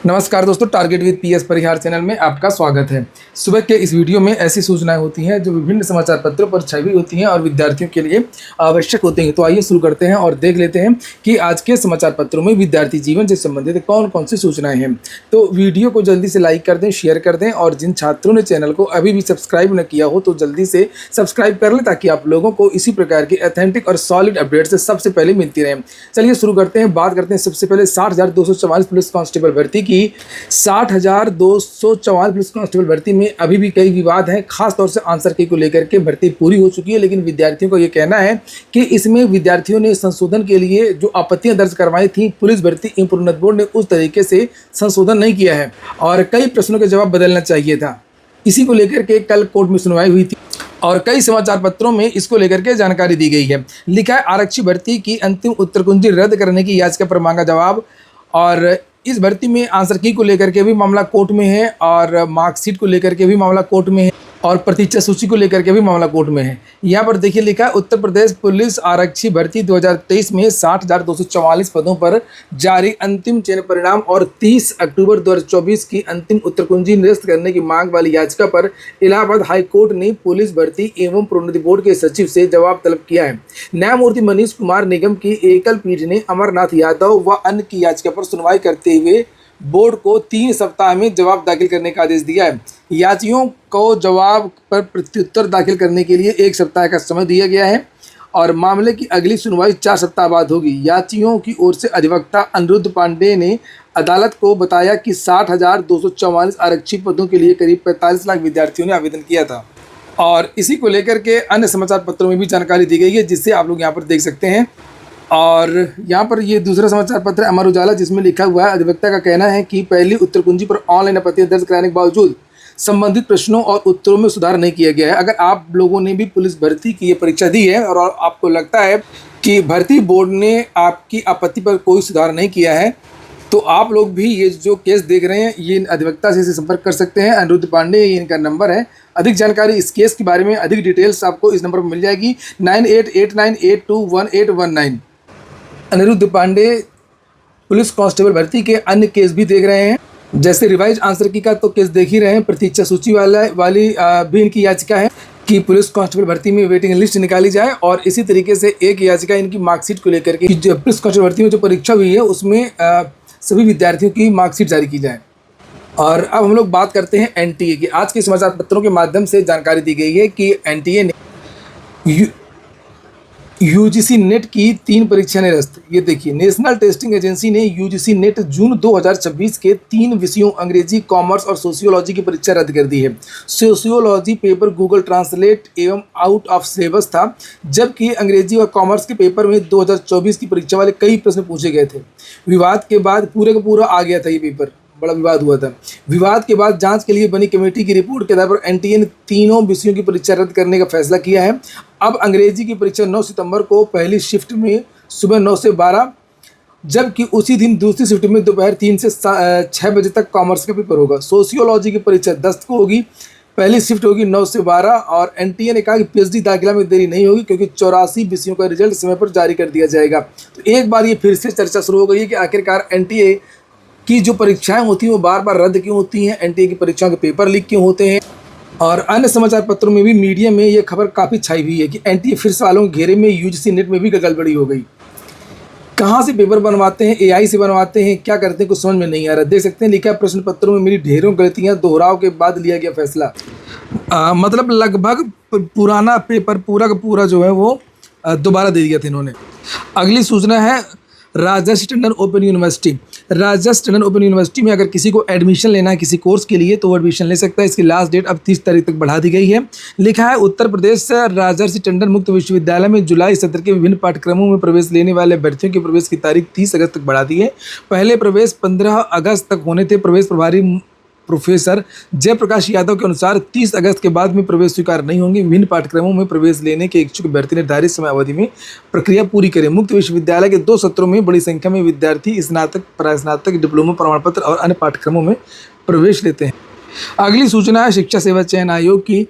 नमस्कार दोस्तों, target with PS Parihar channel में आपका स्वागत है। सुबह के इस वीडियो में ऐसी सूचनाएं होती हैं जो विभिन्न समाचार पत्रों पर छपी होती हैं और विद्यार्थियों के लिए आवश्यक होती हैं। तो आइए शुरू करते हैं और देख लेते हैं कि आज के समाचार पत्रों में विद्यार्थी जीवन से संबंधित कौन कौन सी सूचनाएं हैं। तो वीडियो को जल्दी से लाइक कर दें, शेयर कर दें और जिन छात्रों ने चैनल को अभी भी सब्सक्राइब न किया हो तो जल्दी से सब्सक्राइब कर लें ताकि आप लोगों को इसी प्रकार की ऑथेंटिक और सॉलिड अपडेट से सबसे पहले मिलती रहे। चलिए शुरू करते हैं। बात करते हैं सबसे पहले 60,244 पुलिस कांस्टेबल भर्ती की। 60,244 पुलिस कांस्टेबल भर्ती में अभी भी कई विवाद हैं, खास तौर से आंसर की को लेकर के भर्ती पूरी हो चुकी है, लेकिन विद्यार्थियों का ये कहना है कि इसमें विद्यार्थियों ने संशोधन के लिए जो आपत्तियां दर्ज करवाई थी, पुलिस भर्ती एवं प्रोन्नति बोर्ड ने उस तरीके से संशोधन नहीं किया है और कई प्रश्नों के जवाब बदलना चाहिए था। इसी को लेकर के कल कोर्ट में सुनवाई हुई थी और कई समाचार पत्रों में इसको लेकर के जानकारी दी गई है। लिखा है, आरक्षी भर्ती की अंतिम उत्तर कुंजी रद्द करने की याचिका पर मांगा जवाब। और इस भर्ती में आंसर की को लेकर के भी मामला कोर्ट में है और मार्कशीट को लेकर के भी मामला कोर्ट में है और प्रतीक्षा सूची को लेकर के भी मामला कोर्ट में है। यहाँ पर देखिए लिखा है, उत्तर प्रदेश पुलिस आरक्षी भर्ती 2023 में 60,244 पदों पर जारी अंतिम चयन परिणाम और 30 अक्टूबर 2024 की अंतिम उत्तर कुंजी निरस्त करने की मांग वाली याचिका पर इलाहाबाद हाई कोर्ट ने पुलिस भर्ती एवं प्रोन्नति बोर्ड के सचिव से जवाब तलब किया है। न्यायमूर्ति मनीष कुमार निगम की एकल पीठ ने अमरनाथ यादव व अन्य की याचिका पर सुनवाई करते हुए बोर्ड को 3 सप्ताह में जवाब दाखिल करने का आदेश दिया है। याचियों को जवाब पर प्रत्युत्तर दाखिल करने के लिए 1 सप्ताह का समय दिया गया है और मामले की अगली सुनवाई 4 सप्ताह बाद होगी। याचियों की ओर से अधिवक्ता अनिरुद्ध पांडे ने अदालत को बताया कि 60,244 आरक्षी पदों के लिए करीब 45 लाख विद्यार्थियों ने आवेदन किया था और इसी को लेकर के अन्य समाचार पत्रों में भी जानकारी दी गई है, जिससे आप लोग यहाँ पर देख सकते हैं। और यहाँ पर ये दूसरा समाचार पत्र अमर उजाला, जिसमें लिखा हुआ है, अधिवक्ता का कहना है कि पहली उत्तर कुंजी पर ऑनलाइन आपत्तियां दर्ज कराने के बावजूद संबंधित प्रश्नों और उत्तरों में सुधार नहीं किया गया है। अगर आप लोगों ने भी पुलिस भर्ती की ये परीक्षा दी है और आपको लगता है कि भर्ती बोर्ड ने आपकी आपत्ति पर कोई सुधार नहीं किया है, तो आप लोग भी ये जो केस देख रहे हैं ये अधिवक्ता से संपर्क कर सकते हैं। अनिरुद्ध पांडे, ये इनका नंबर है। अधिक जानकारी इस केस के बारे में, अधिक डिटेल्स आपको इस नंबर पर मिल जाएगी 9889821819। अनिरुद्ध पांडे पुलिस कांस्टेबल भर्ती के अन्य केस भी देख रहे हैं, जैसे रिवाइज आंसर की का तो केस देख ही रहे हैं। प्रतीक्षा सूची वाली भी इनकी याचिका है कि पुलिस कांस्टेबल भर्ती में वेटिंग लिस्ट निकाली जाए और इसी तरीके से एक याचिका इनकी मार्कशीट को लेकर के, जो पुलिस कांस्टेबल भर्ती में जो परीक्षा हुई है उसमें सभी विद्यार्थियों की मार्कशीट जारी की जाए। और अब हम लोग बात करते हैं एनटीए की। आज के समाचार पत्रों के माध्यम से जानकारी दी गई है कि एनटीए ने यूजीसी नेट की 3 परीक्षा निरस्त। ये देखिए, नेशनल टेस्टिंग एजेंसी ने यूजीसी नेट जून 2026 के 3 विषयों अंग्रेजी, कॉमर्स और सोशियोलॉजी की परीक्षा रद्द कर दी है। सोशियोलॉजी पेपर गूगल ट्रांसलेट एवं आउट ऑफ सिलेबस था, जबकि अंग्रेजी और कॉमर्स के पेपर में 2024 की परीक्षा वाले कई प्रश्न पूछे गए थे। विवाद के बाद पूरे का पूरा आ गया था ये पेपर, बड़ा विवाद हुआ था। विवाद के बाद जांच के लिए बनी कमेटी की रिपोर्ट के आधार पर एनटीए ने तीनों विषयों की परीक्षा रद्द करने का फैसला किया है। अब अंग्रेजी की परीक्षा 9 सितंबर को पहली शिफ्ट में सुबह 9 से 12, जबकि उसी दिन दूसरी शिफ्ट में दोपहर 3 से 6 बजे तक कॉमर्स का पेपर होगा। सोशियोलॉजी की परीक्षा 10 को होगी, पहली शिफ्ट होगी 9 से 12 और एनटीए ने कहा कि पीएचडी दाखिला में देरी नहीं होगी क्योंकि 84 विषयों का रिजल्ट समय पर जारी कर दिया जाएगा। तो एक बार ये फिर से चर्चा शुरू हो गई है कि आखिरकार एनटीए की जो परीक्षाएं होती हैं वो बार बार रद्द क्यों होती हैं, एनटीए की परीक्षाओं के पेपर लीक क्यों होते हैं। और अन्य समाचार पत्रों में भी, मीडिया में ये खबर काफ़ी छाई हुई है कि एनटीए फिर सवालों के घेरे में यूजीसी नेट में भी गड़बड़ी हो गई। कहाँ से पेपर बनवाते हैं, एआई से बनवाते हैं, क्या करते हैं, कुछ समझ में नहीं आ रहा। देख सकते हैं, लिखा है, प्रश्न पत्रों में मिली ढेरों गलतियाँ, दोहराव के बाद लिया गया फैसला। मतलब लगभग पुराना पेपर पूरा का पूरा जो है वो दोबारा दे दिया था इन्होंने। अगली सूचना है राजर्षि टंडन ओपन यूनिवर्सिटी। राजर्षि टंडन ओपन यूनिवर्सिटी में अगर किसी को एडमिशन लेना है किसी कोर्स के लिए तो वो एडमिशन ले सकता है। इसकी लास्ट डेट अब 30 तारीख तक बढ़ा दी गई है। लिखा है, उत्तर प्रदेश राजर्षि टंडन मुक्त विश्वविद्यालय में जुलाई सत्र के विभिन्न पाठ्यक्रमों में प्रवेश लेने वाले अभ्यर्थियों के प्रवेश की तारीख 30 अगस्त तक बढ़ा दी है। पहले प्रवेश 15 अगस्त तक होने थे। प्रवेश प्रभारी प्रोफेसर जयप्रकाश यादव के अनुसार 30 अगस्त के बाद में प्रवेश स्वीकार नहीं होंगे। विभिन्न पाठ्यक्रमों में प्रवेश लेने के इच्छुक अभ्यर्थी निर्धारित समय अवधि में प्रक्रिया पूरी करें। मुक्त विश्वविद्यालय के 2 सत्रों में बड़ी संख्या में विद्यार्थी स्नातक, परास्नातक, डिप्लोमा प्रमाण पत्र और अन्य पाठ्यक्रमों में प्रवेश लेते हैं। अगली सूचना है शिक्षा सेवा चयन आयोग की।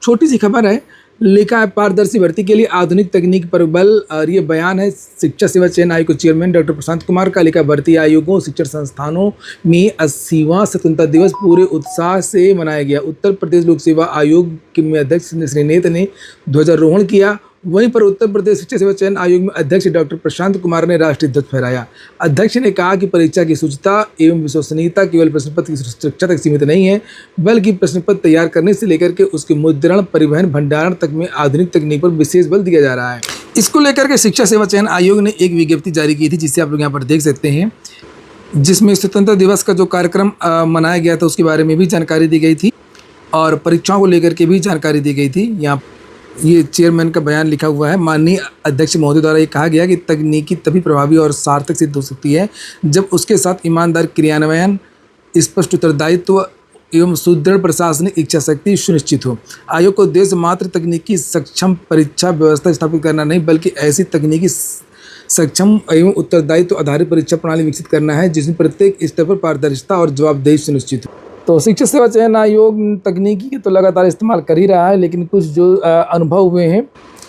छोटी सी खबर है लिखा है पारदर्शी भर्ती के लिए आधुनिक तकनीक पर बल। और ये बयान है शिक्षा सेवा चयन आयोग के चेयरमैन डॉक्टर प्रशांत कुमार का। लिखा भर्ती आयोगों शिक्षण संस्थानों में 80वां स्वतंत्रता दिवस पूरे उत्साह से मनाया गया। उत्तर प्रदेश लोक सेवा आयोग के अध्यक्ष श्री नेत ने ध्वजारोहण किया। वहीं पर उत्तर प्रदेश शिक्षा सेवा चयन आयोग में अध्यक्ष डॉक्टर प्रशांत कुमार ने राष्ट्रीय ध्वज फहराया। अध्यक्ष ने कहा कि परीक्षा की शुचिता एवं विश्वसनीयता केवल प्रश्न पत्र की सुरक्षा तक सीमित नहीं है, बल्कि प्रश्न पत्र तैयार करने से लेकर के उसके मुद्रण, परिवहन, भंडारण तक में आधुनिक तकनीक पर विशेष बल दिया जा रहा है। इसको लेकर के शिक्षा सेवा चयन आयोग ने एक विज्ञप्ति जारी की थी, जिसे आप लोग यहाँ पर देख सकते हैं, जिसमें स्वतंत्रता दिवस का जो कार्यक्रम मनाया गया था उसके बारे में भी जानकारी दी गई थी और परीक्षाओं को लेकर के भी जानकारी दी गई थी। यहाँ ये चेयरमैन का बयान लिखा हुआ है। माननीय अध्यक्ष महोदय द्वारा ये कहा गया कि तकनीकी तभी प्रभावी और सार्थक सिद्ध हो सकती है जब उसके साथ ईमानदार क्रियान्वयन, स्पष्ट उत्तरदायित्व एवं सुदृढ़ प्रशासनिक इच्छा शक्ति सुनिश्चित हो। आयोग का उद्देश्य मात्र तकनीकी सक्षम परीक्षा व्यवस्था स्थापित करना नहीं, बल्कि ऐसी तकनीकी सक्षम एवं उत्तरदायित्व आधारित परीक्षा प्रणाली विकसित करना है जिसमें प्रत्येक स्तर पर पारदर्शिता और जवाबदेही सुनिश्चित हो। तो शिक्षा सेवा चयन आयोग तकनीकी के तो लगातार इस्तेमाल कर ही रहा है, लेकिन कुछ जो अनुभव हुए हैं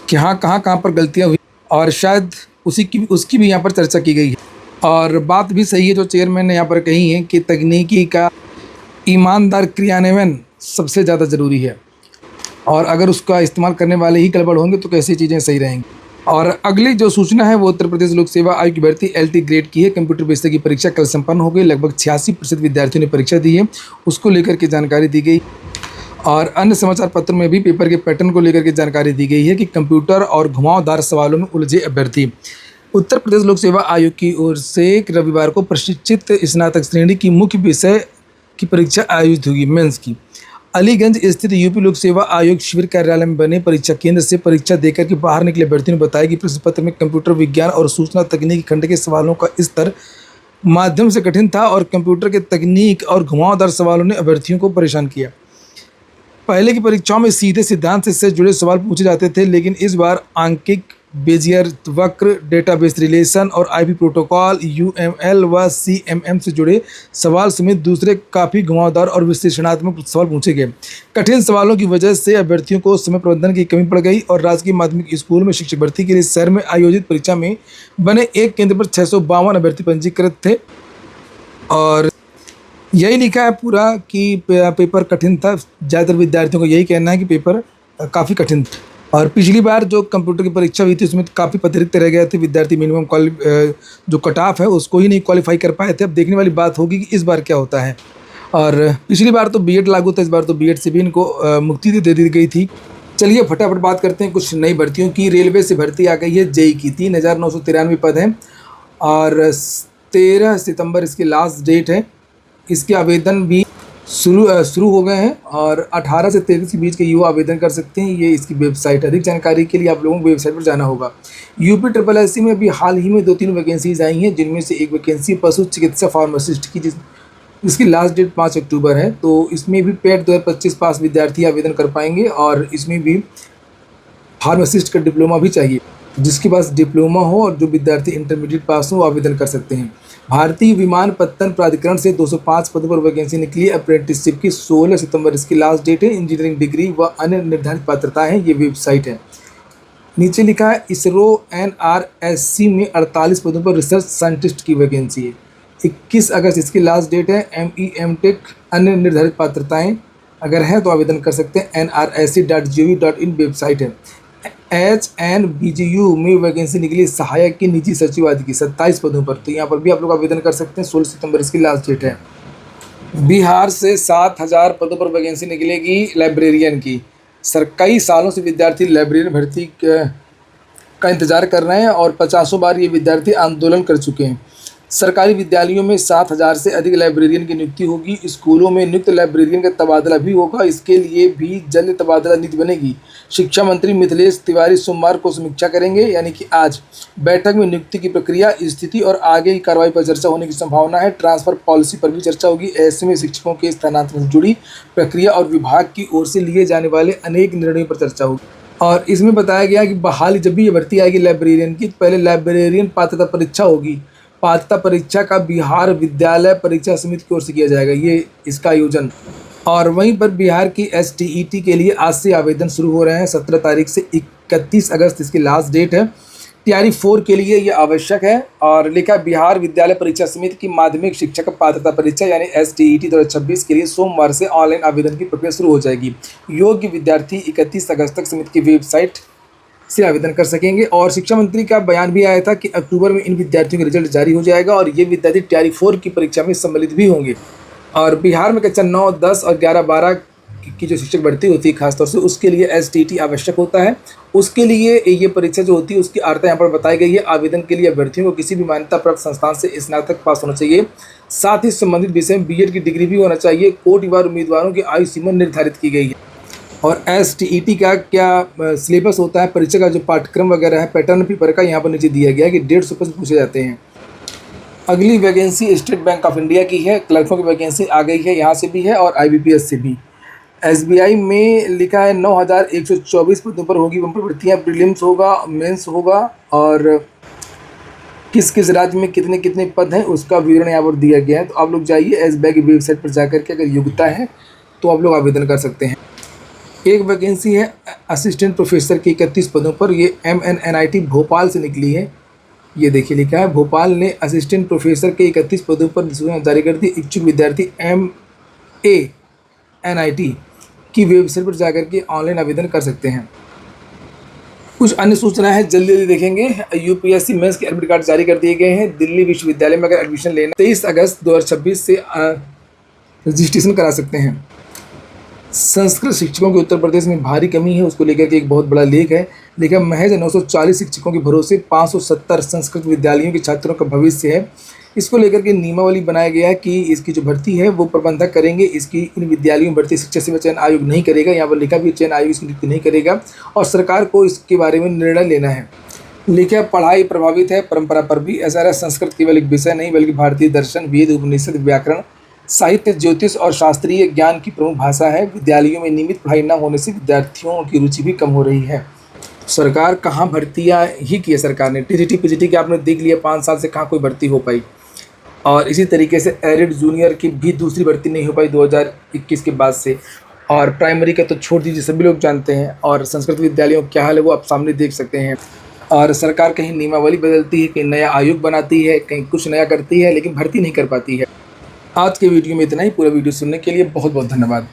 कि हाँ कहाँ पर गलतियाँ हुई और शायद उसकी भी यहाँ पर चर्चा की गई है। और बात भी सही है जो चेयरमैन ने यहाँ पर कही है कि तकनीकी का ईमानदार क्रियान्वयन सबसे ज़्यादा ज़रूरी है, और अगर उसका इस्तेमाल करने वाले ही गड़बड़ होंगे तो कैसी चीज़ें सही रहेंगी। और अगली जो सूचना है वो उत्तर प्रदेश लोक सेवा आयोग की भर्ती LT ग्रेड की है। कंप्यूटर बेस्ड की परीक्षा कल संपन्न हो गई। लगभग 86% विद्यार्थियों ने परीक्षा दी है, उसको लेकर के जानकारी दी गई। और अन्य समाचार पत्रों में भी पेपर के पैटर्न को लेकर के जानकारी दी गई है कि कंप्यूटर और घुमावदार सवालों में उलझे अभ्यर्थी। उत्तर प्रदेश लोक सेवा आयोग की ओर से रविवार को प्रशिक्षित स्नातक श्रेणी की मुख्य विषय की परीक्षा आयोजित होगी, मेंस की। अलीगंज स्थित यूपी लोक सेवा आयोग शिविर कार्यालय में बने परीक्षा केंद्र से परीक्षा देकर के बाहर निकले अभ्यर्थियों ने बताया कि प्रश्न पत्र में कंप्यूटर विज्ञान और सूचना तकनीकी खंड के सवालों का स्तर माध्यम से कठिन था और कंप्यूटर के तकनीक और घुमावदार सवालों ने अभ्यर्थियों को परेशान किया। पहले की परीक्षाओं में सीधे सिद्धांत से जुड़े सवाल पूछे जाते थे, लेकिन इस बार आंकिक, बेजियर वक्र, डेटाबेस रिलेशन और आईपी प्रोटोकॉल, UML व CMM से जुड़े सवाल समेत दूसरे काफ़ी घुमावदार और विश्लेषणात्मक सवाल पूछे गए। कठिन सवालों की वजह से अभ्यर्थियों को समय प्रबंधन की कमी पड़ गई और राजकीय माध्यमिक स्कूल में शिक्षक भर्ती के लिए शहर में आयोजित परीक्षा में बने एक केंद्र पर 652 अभ्यर्थी पंजीकृत थे। और यही लिखा है पूरा कि पेपर कठिन था। ज़्यादातर विद्यार्थियों को यही कहना है कि पेपर काफ़ी कठिन था। और पिछली बार जो कंप्यूटर की परीक्षा हुई थी उसमें काफ़ी अतिरिक्त रह गए थे विद्यार्थी। मिनिमम जो कट ऑफ है उसको ही नहीं क्वालिफाई कर पाए थे। अब देखने वाली बात होगी कि इस बार क्या होता है। और पिछली बार तो B.Ed लागू था, इस बार तो B.Ed से भी इनको मुक्ति दे दी गई थी। चलिए फटाफट बात करते हैं कुछ नई भर्तियों की। रेलवे से भर्ती आ गई है JEE की। 3993 पद हैं और 13 सितंबर इसकी लास्ट डेट है। इसके आवेदन भी शुरू हो गए हैं और 18 से 33 के बीच के युवा आवेदन कर सकते हैं। ये इसकी वेबसाइट। अधिक जानकारी के लिए आप लोगों को वेबसाइट पर जाना होगा। UPSSC में अभी हाल ही में 2-3 वैकेंसीज आई हैं, जिनमें से एक वैकेंसी पशु चिकित्सा फार्मासिस्ट की, जिसकी लास्ट डेट 5 अक्टूबर है। तो इसमें भी पेट 2025 पास विद्यार्थी आवेदन कर पाएंगे और इसमें भी फार्मासिस्ट का डिप्लोमा भी चाहिए। जिसके पास डिप्लोमा हो और जो विद्यार्थी इंटरमीडिएट पास हो आवेदन कर सकते हैं। भारतीय विमानपत्तन प्राधिकरण से 205 पदों पर वैकेंसी निकली है। अप्रेंटिसशिप की 16 सितंबर इसकी लास्ट डेट है। इंजीनियरिंग डिग्री व अन्य निर्धारित पात्रताएं हैं। ये वेबसाइट है। नीचे लिखा है इसरो NRSC में 48 पदों पर रिसर्च साइंटिस्ट की वैकेंसी है। 21 अगस्त इसकी लास्ट डेट है। ME MTech अन्य निर्धारित पात्रताएं अगर है तो आवेदन कर सकते हैं। nrsc.gov.in वेबसाइट है। HNBGU में वैकेंसी निकली सहायक की निजी सचिवालय की 27 पदों पर। तो यहाँ पर भी आप लोग आवेदन कर सकते हैं। 16 सितंबर इसकी लास्ट डेट है। बिहार से 7000 पदों पर वैकेंसी निकलेगी लाइब्रेरियन की। कई सालों से विद्यार्थी लाइब्रेरियन भर्ती का इंतजार कर रहे हैं और 50 बार ये विद्यार्थी आंदोलन कर चुके हैं। सरकारी विद्यालयों में 7000 से अधिक लाइब्रेरियन की नियुक्ति होगी। स्कूलों में नियुक्त लाइब्रेरियन का तबादला भी होगा। इसके लिए भी जल्द तबादला नीति बनेगी। शिक्षा मंत्री मिथिलेश तिवारी सोमवार को समीक्षा करेंगे, यानी कि आज। बैठक में नियुक्ति की प्रक्रिया, स्थिति और आगे की कार्रवाई पर चर्चा होने की संभावना है। ट्रांसफर पॉलिसी पर भी चर्चा होगी। ऐसे में शिक्षकों के स्थानांतरण से जुड़ी प्रक्रिया और विभाग की ओर से लिए जाने वाले अनेक निर्णयों पर चर्चा होगी। और इसमें बताया गया कि बहाली जब भी ये भर्ती आएगी लाइब्रेरियन की, पहले लाइब्रेरियन पात्रता परीक्षा होगी। पात्रता परीक्षा का बिहार विद्यालय परीक्षा समिति की ओर से किया जाएगा। ये इसका आयोजन और वहीं पर बिहार की STET के लिए आज से आवेदन शुरू हो रहे हैं। 17 तारीख से 31 अगस्त इसकी लास्ट डेट है। तैयारी 4 के लिए ये आवश्यक है। और लिखा बिहार विद्यालय परीक्षा समिति की माध्यमिक शिक्षक पात्रता परीक्षा यानी STET 2026 के लिए सोमवार से ऑनलाइन आवेदन की प्रक्रिया शुरू हो जाएगी। योग्य विद्यार्थी 31 अगस्त तक समिति की वेबसाइट से आवेदन कर सकेंगे। और शिक्षा मंत्री का बयान भी आया था कि अक्टूबर में इन विद्यार्थियों का रिजल्ट जारी हो जाएगा और ये विद्यार्थी तैयारी 4 की परीक्षा में सम्मिलित भी होंगे। और बिहार में कक्षा 9, 10 और 11, 12 की जो शिक्षक भर्ती होती है खासतौर से उसके लिए STET आवश्यक होता है। उसके लिए ये परीक्षा जो होती है उसकी अर्हता यहाँ पर बताई गई है। आवेदन के लिए अभ्यर्थियों को किसी भी मान्यता प्राप्त संस्थान से स्नातक पास होना चाहिए। साथ ही संबंधित विषय में BEd की डिग्री भी होना चाहिए। कोटिवार उम्मीदवारों की आयु सीमा निर्धारित की गई है। और STET का क्या सिलेबस होता है, परीक्षा का जो पाठ्यक्रम वगैरह है, पैटर्न पेपर का यहाँ पर नीचे दिया गया है कि 150 प्रश्न पूछे जाते हैं। अगली vacancy state bank of India की है। क्लर्कों की वैकेंसी आ गई है, यहाँ से भी है और IBPS से भी। SBI में लिखा है 9124 पदों पर होगी बम्पर भर्तियाँ। प्रीलिम्स होगा, मेंस होगा और किस किस राज्य में कितने कितने पद हैं उसका विवरण यहाँ पर दिया गया है। तो आप लोग जाइए SBI की वेबसाइट पर जाकर के अगर योग्यता है तो आप लोग आवेदन कर सकते हैं। एक वैकेंसी है असिस्टेंट प्रोफेसर की 31 पदों पर। ये MNNIT भोपाल से निकली है। ये देखिए लिखा है भोपाल ने असिस्टेंट प्रोफेसर के 31 पदों पर सूचना जारी कर दी। इच्छुक विद्यार्थी MANIT की वेबसाइट पर जाकर के ऑनलाइन आवेदन कर सकते हैं। कुछ अन्य सूचना है जल्दी जल्दी देखेंगे। UPSC मेंस के एडमिट कार्ड जारी कर दिए गए हैं। दिल्ली विश्वविद्यालय में अगर एडमिशन लेना 23 अगस्त 2026 से रजिस्ट्रेशन करा सकते हैं। संस्कृत शिक्षकों की उत्तर प्रदेश में भारी कमी है, उसको लेकर के एक बहुत बड़ा लेख है। लेकिन महज 940 शिक्षकों के भरोसे 570 संस्कृत विद्यालयों के छात्रों का भविष्य है। इसको लेकर के नियमावली बनाया गया है कि इसकी जो भर्ती है वो प्रबंधक करेंगे। इसकी इन विद्यालयों में भर्ती शिक्षा सेवा चयन आयोग नहीं करेगा। यहाँ पर लिखा भी चयन आयोग इसकी नियुक्ति नहीं करेगा और सरकार को इसके बारे में निर्णय लेना है। लिखा पढ़ाई प्रभावित है परंपरा पर भी। ऐसा संस्कृत केवल एक विषय नहीं बल्कि भारतीय दर्शन, वेद, उपनिषद, व्याकरण, साहित्य, ज्योतिष और शास्त्रीय ज्ञान की प्रमुख भाषा है। विद्यालयों में नियमित पढ़ाई न होने से विद्यार्थियों की रुचि भी कम हो रही है। सरकार कहाँ भर्तियाँ ही की है सरकार ने। TGT PGT की आपने देख लिया 5 साल से कहाँ कोई भर्ती हो पाई। और इसी तरीके से एरिड जूनियर की भी दूसरी भर्ती नहीं हो पाई 2021 के बाद से। और प्राइमरी का तो छोड़ दीजिए, सभी लोग जानते हैं। और संस्कृत विद्यालयों का क्या हाल है वो आप सामने देख सकते हैं। और सरकार कहीं नियमावली बदलती है, कहीं नया आयोग बनाती है, कहीं कुछ नया करती है, लेकिन भर्ती नहीं कर पाती है। आज के वीडियो में इतना ही। पूरा वीडियो सुनने के लिए बहुत बहुत धन्यवाद।